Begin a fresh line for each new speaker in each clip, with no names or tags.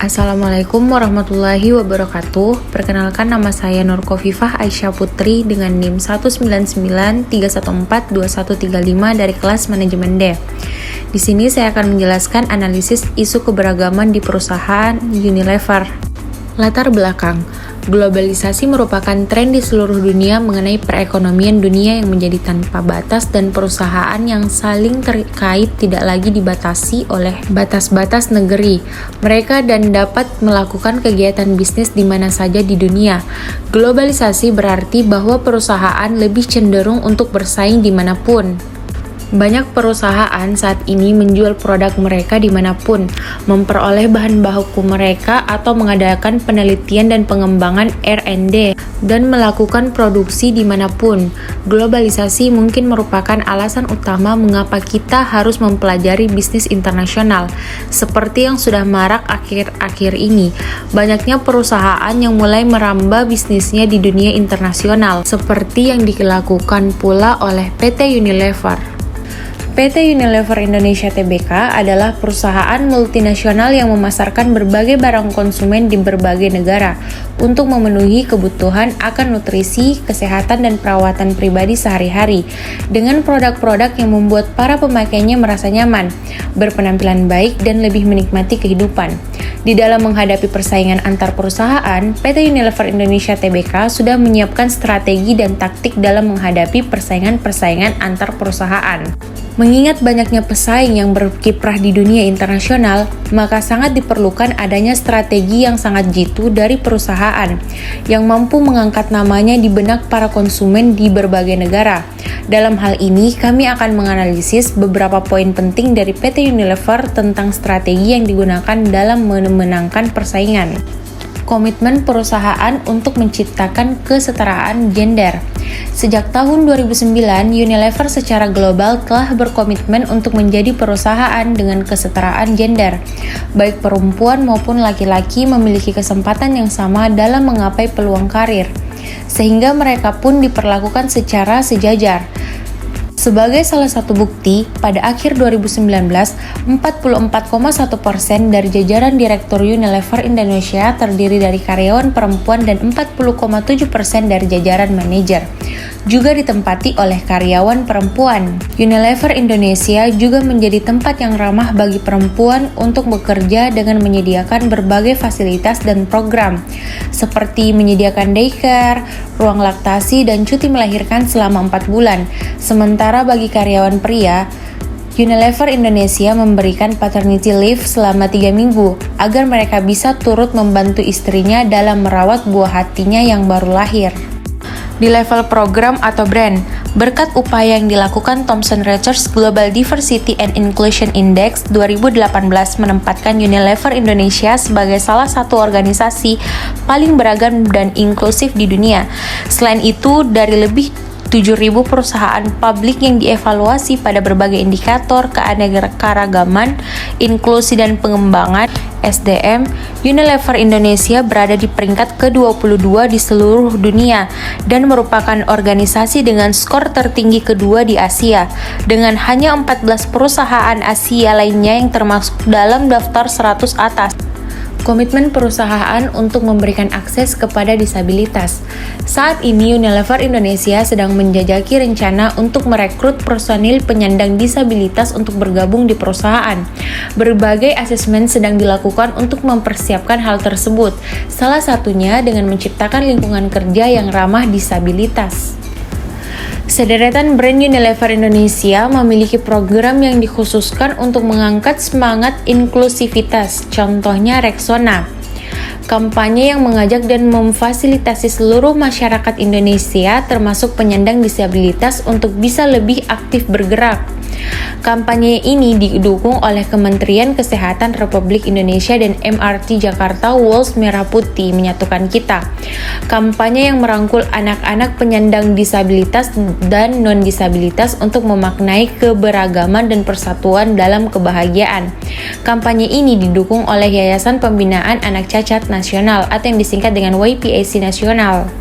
Assalamualaikum warahmatullahi wabarakatuh. Perkenalkan, nama saya Nur Khofifah Aisyah Putri dengan NIM 19931421135 dari kelas manajemen D. Di sini saya akan menjelaskan analisis isu keberagaman di perusahaan Unilever. Latar belakang, globalisasi merupakan tren di seluruh dunia mengenai perekonomian dunia yang menjadi tanpa batas dan perusahaan yang saling terkait tidak lagi dibatasi oleh batas-batas negeri. Mereka dan dapat melakukan kegiatan bisnis di mana saja di dunia. Globalisasi berarti bahwa perusahaan lebih cenderung untuk bersaing dimanapun. Banyak perusahaan saat ini menjual produk mereka dimanapun, memperoleh bahan baku mereka atau mengadakan penelitian dan pengembangan R&D, dan melakukan produksi dimanapun. Globalisasi mungkin merupakan alasan utama mengapa kita harus mempelajari bisnis internasional. Seperti yang sudah marak akhir-akhir ini, banyaknya perusahaan yang mulai merambah bisnisnya di dunia internasional, seperti yang dilakukan pula oleh PT Unilever. PT Unilever Indonesia Tbk adalah perusahaan multinasional yang memasarkan berbagai barang konsumen di berbagai negara untuk memenuhi kebutuhan akan nutrisi, kesehatan, dan perawatan pribadi sehari-hari dengan produk-produk yang membuat para pemakainya merasa nyaman, berpenampilan baik, dan lebih menikmati kehidupan. Di dalam menghadapi persaingan antar perusahaan, PT Unilever Indonesia Tbk sudah menyiapkan strategi dan taktik dalam menghadapi persaingan-persaingan antar perusahaan. Mengingat banyaknya pesaing yang berkiprah di dunia internasional, maka sangat diperlukan adanya strategi yang sangat jitu dari perusahaan yang mampu mengangkat namanya di benak para konsumen di berbagai negara. Dalam hal ini, kami akan menganalisis beberapa poin penting dari PT Unilever tentang strategi yang digunakan dalam memenangkan persaingan. Komitmen perusahaan untuk menciptakan kesetaraan gender. Sejak tahun 2009, Unilever secara global telah berkomitmen untuk menjadi perusahaan dengan kesetaraan gender. Baik perempuan maupun laki-laki memiliki kesempatan yang sama dalam menggapai peluang karir, sehingga mereka pun diperlakukan secara sejajar. Sebagai salah satu bukti, pada akhir 2019, 44,1% dari jajaran direktur Unilever Indonesia terdiri dari karyawan perempuan dan 40,7% dari jajaran manajer juga ditempati oleh karyawan perempuan. Unilever Indonesia juga menjadi tempat yang ramah bagi perempuan untuk bekerja dengan menyediakan berbagai fasilitas dan program, seperti menyediakan daycare, ruang laktasi, dan cuti melahirkan selama 4 bulan. Sementara bagi karyawan pria, Unilever Indonesia memberikan paternity leave selama 3 minggu agar mereka bisa turut membantu istrinya dalam merawat buah hatinya yang baru lahir. Di level program atau brand, berkat upaya yang dilakukan Thomson Reuters Global Diversity and Inclusion Index 2018 menempatkan Unilever Indonesia sebagai salah satu organisasi paling beragam dan inklusif di dunia. Selain itu, dari lebih 7.000 perusahaan publik yang dievaluasi pada berbagai indikator keanekaragaman, inklusi, dan pengembangan SDM, Unilever Indonesia berada di peringkat ke-22 di seluruh dunia dan merupakan organisasi dengan skor tertinggi kedua di Asia, dengan hanya 14 perusahaan Asia lainnya yang termasuk dalam daftar 100 atas. Komitmen perusahaan untuk memberikan akses kepada disabilitas. Saat ini Unilever Indonesia sedang menjajaki rencana untuk merekrut personil penyandang disabilitas untuk bergabung di perusahaan. Berbagai asesmen sedang dilakukan untuk mempersiapkan hal tersebut, salah satunya dengan menciptakan lingkungan kerja yang ramah disabilitas. Sederetan brand Unilever Indonesia memiliki program yang dikhususkan untuk mengangkat semangat inklusivitas, contohnya Rexona. Kampanye yang mengajak dan memfasilitasi seluruh masyarakat Indonesia termasuk penyandang disabilitas untuk bisa lebih aktif bergerak. Kampanye ini didukung oleh Kementerian Kesehatan Republik Indonesia dan MRT Jakarta Walls Merah Putih Menyatukan Kita. Kampanye yang merangkul anak-anak penyandang disabilitas dan non-disabilitas untuk memaknai keberagaman dan persatuan dalam kebahagiaan. Kampanye ini didukung oleh Yayasan Pembinaan Anak Cacat Nasional atau yang disingkat dengan YPAC Nasional.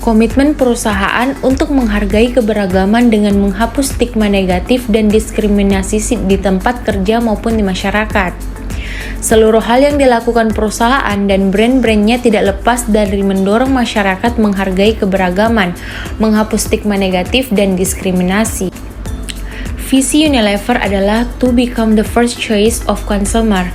Komitmen perusahaan untuk menghargai keberagaman dengan menghapus stigma negatif dan diskriminasi di tempat kerja maupun di masyarakat. Seluruh hal yang dilakukan perusahaan dan brand-brandnya tidak lepas dari mendorong masyarakat menghargai keberagaman, menghapus stigma negatif dan diskriminasi. Visi Unilever adalah to become the first choice of consumer.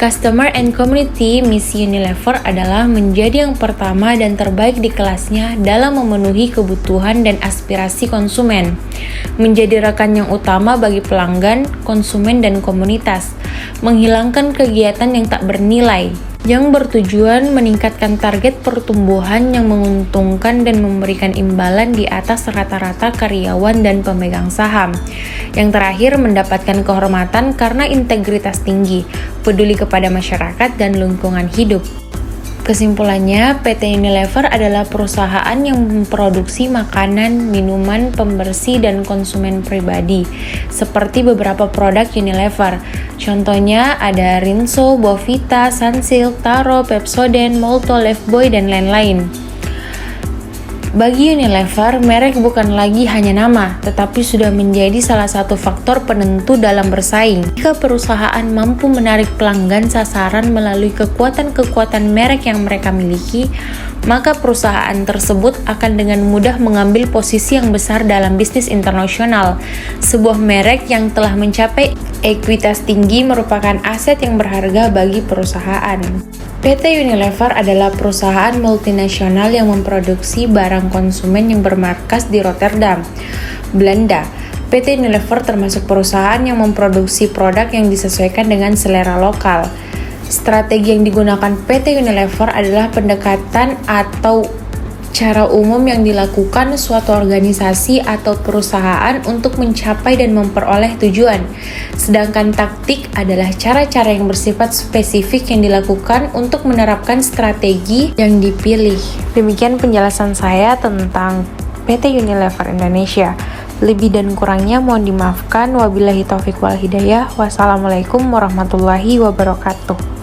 Customer and community. Misi Unilever adalah menjadi yang pertama dan terbaik di kelasnya dalam memenuhi kebutuhan dan aspirasi konsumen. Menjadi rekan yang utama bagi pelanggan, konsumen, dan komunitas. Menghilangkan kegiatan yang tak bernilai, yang bertujuan meningkatkan target pertumbuhan yang menguntungkan dan memberikan imbalan di atas rata-rata karyawan dan pemegang saham. Yang terakhir, mendapatkan kehormatan karena integritas tinggi, peduli kepada masyarakat dan lingkungan hidup. Kesimpulannya, PT Unilever adalah perusahaan yang memproduksi makanan, minuman, pembersih, dan konsumen pribadi, seperti beberapa produk Unilever. Contohnya ada Rinso, Bovita, Sunsilk, Taro, Pepsodent, Molto, Lifebuoy, dan lain-lain. Bagi Unilever, merek bukan lagi hanya nama, tetapi sudah menjadi salah satu faktor penentu dalam bersaing. Jika perusahaan mampu menarik pelanggan sasaran melalui kekuatan-kekuatan merek yang mereka miliki, maka perusahaan tersebut akan dengan mudah mengambil posisi yang besar dalam bisnis internasional. Sebuah merek yang telah mencapai ekuitas tinggi merupakan aset yang berharga bagi perusahaan. PT Unilever adalah perusahaan multinasional yang memproduksi barang konsumen yang bermarkas di Rotterdam, Belanda. PT Unilever termasuk perusahaan yang memproduksi produk yang disesuaikan dengan selera lokal. Strategi yang digunakan PT Unilever adalah pendekatan atau cara umum yang dilakukan suatu organisasi atau perusahaan untuk mencapai dan memperoleh tujuan. Sedangkan taktik adalah cara-cara yang bersifat spesifik yang dilakukan untuk menerapkan strategi yang dipilih. Demikian penjelasan saya tentang PT Unilever Indonesia. Lebih dan kurangnya mohon dimaafkan. Wabillahi taufiq wal hidayah. Wassalamualaikum warahmatullahi wabarakatuh.